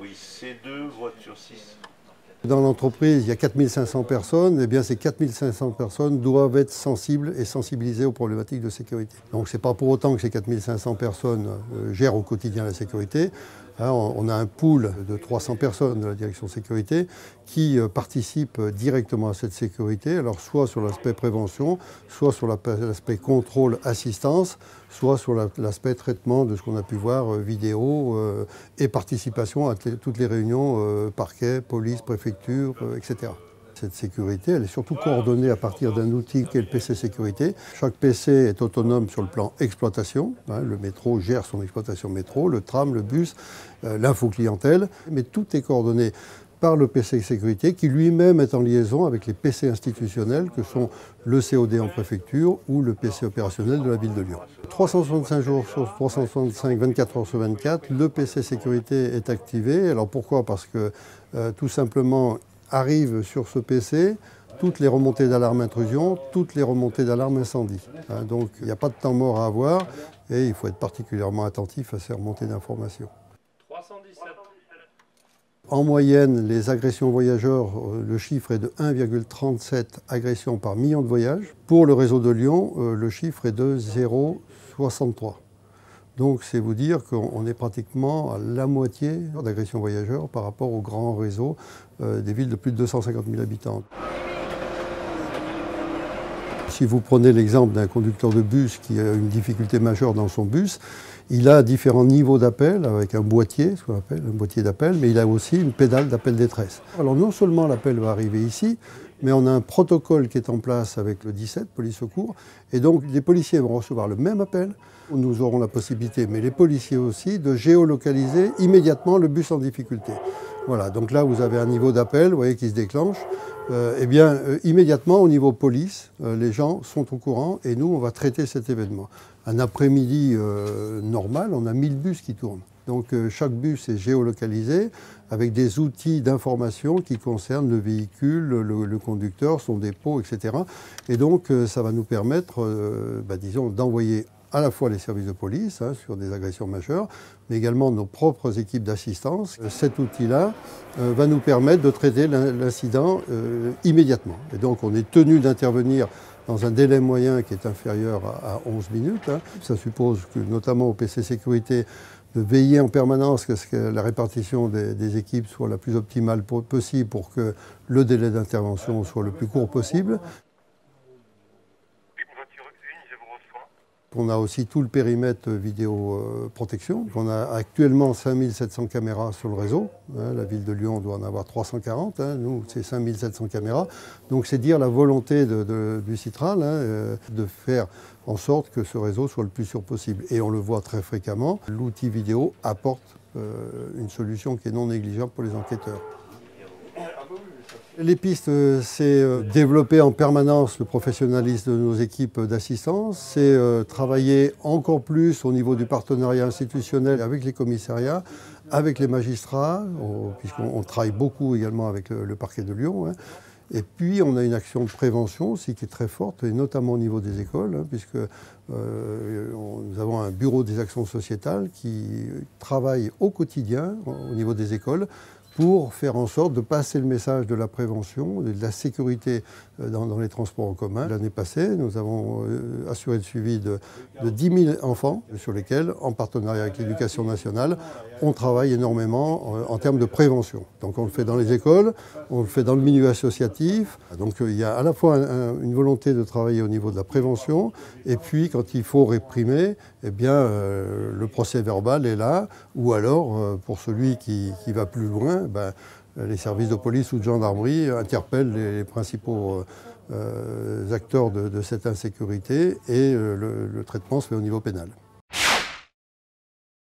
Oui, C2, voiture 6. Dans l'entreprise, il y a 4500 personnes, et bien ces 4500 personnes doivent être sensibles et sensibilisées aux problématiques de sécurité. Donc ce n'est pas pour autant que ces 4500 personnes gèrent au quotidien la sécurité. On a un pool de 300 personnes de la direction sécurité qui participent directement à cette sécurité, alors soit sur l'aspect prévention, soit sur l'aspect contrôle assistance, soit sur l'aspect traitement de ce qu'on a pu voir, vidéo et participation à toutes les réunions parquet, police, préfecture, etc. Cette sécurité, elle est surtout coordonnée à partir d'un outil qui est le PC sécurité. Chaque PC est autonome sur le plan exploitation. Le métro gère son exploitation métro, le tram, le bus, l'info clientèle. Mais tout est coordonné par le PC sécurité qui lui-même est en liaison avec les PC institutionnels que sont le COD en préfecture ou le PC opérationnel de la ville de Lyon. 365 jours sur 365, 24 heures sur 24, le PC sécurité est activé. Alors pourquoi? Parce que tout simplement arrivent sur ce PC toutes les remontées d'alarme intrusion, toutes les remontées d'alarme incendie. Donc il n'y a pas de temps mort à avoir et il faut être particulièrement attentif à ces remontées d'informations. 317. En moyenne, les agressions voyageurs, le chiffre est de 1,37 agressions par million de voyages. Pour le réseau de Lyon, le chiffre est de 0,63. Donc c'est vous dire qu'on est pratiquement à la moitié d'agressions voyageurs par rapport au grand réseau des villes de plus de 250 000 habitants. Si vous prenez l'exemple d'un conducteur de bus qui a une difficulté majeure dans son bus, il a différents niveaux d'appel avec un boîtier, ce qu'on appelle un boîtier d'appel, mais il a aussi une pédale d'appel détresse. Alors non seulement l'appel va arriver ici, mais on a un protocole qui est en place avec le 17, police secours, et donc les policiers vont recevoir le même appel. Nous aurons la possibilité, mais les policiers aussi, de géolocaliser immédiatement le bus en difficulté. Voilà, donc là vous avez un niveau d'appel, vous voyez, qui se déclenche. Immédiatement au niveau police, les gens sont au courant et nous on va traiter cet événement. Un après-midi normal, on a 1000 bus qui tournent. Donc chaque bus est géolocalisé avec des outils d'information qui concernent le véhicule, le conducteur, son dépôt, etc. Et donc ça va nous permettre, disons, d'envoyer à la fois les services de police sur des agressions majeures, mais également nos propres équipes d'assistance. Cet outil-là va nous permettre de traiter l'incident immédiatement. Et donc on est tenu d'intervenir dans un délai moyen qui est inférieur à 11 minutes. Ça suppose que, notamment au PC sécurité, de veiller en permanence à ce que la répartition des équipes soit la plus optimale possible pour que le délai d'intervention soit le plus court possible. On a aussi tout le périmètre vidéo protection. On a actuellement 5700 caméras sur le réseau. La ville de Lyon doit en avoir 340. Nous, c'est 5700 caméras. Donc c'est dire la volonté du Citral de faire en sorte que ce réseau soit le plus sûr possible. Et on le voit très fréquemment, l'outil vidéo apporte une solution qui est non négligeable pour les enquêteurs. Les pistes, c'est développer en permanence le professionnalisme de nos équipes d'assistance, c'est travailler encore plus au niveau du partenariat institutionnel avec les commissariats, avec les magistrats, puisqu'on travaille beaucoup également avec le parquet de Lyon. Et puis on a une action de prévention aussi qui est très forte, et notamment au niveau des écoles, puisque nous avons un bureau des actions sociétales qui travaille au quotidien au niveau des écoles pour faire en sorte de passer le message de la prévention, de la sécurité dans les transports en commun. L'année passée, nous avons assuré le suivi de 10 000 enfants sur lesquels, en partenariat avec l'Éducation nationale, on travaille énormément en termes de prévention. Donc on le fait dans les écoles, on le fait dans le milieu associatif. Donc il y a à la fois une volonté de travailler au niveau de la prévention, et puis quand il faut réprimer, eh bien, le procès verbal est là, ou alors, pour celui qui va plus loin, les services de police ou de gendarmerie interpellent les principaux acteurs de cette insécurité et le traitement se fait au niveau pénal.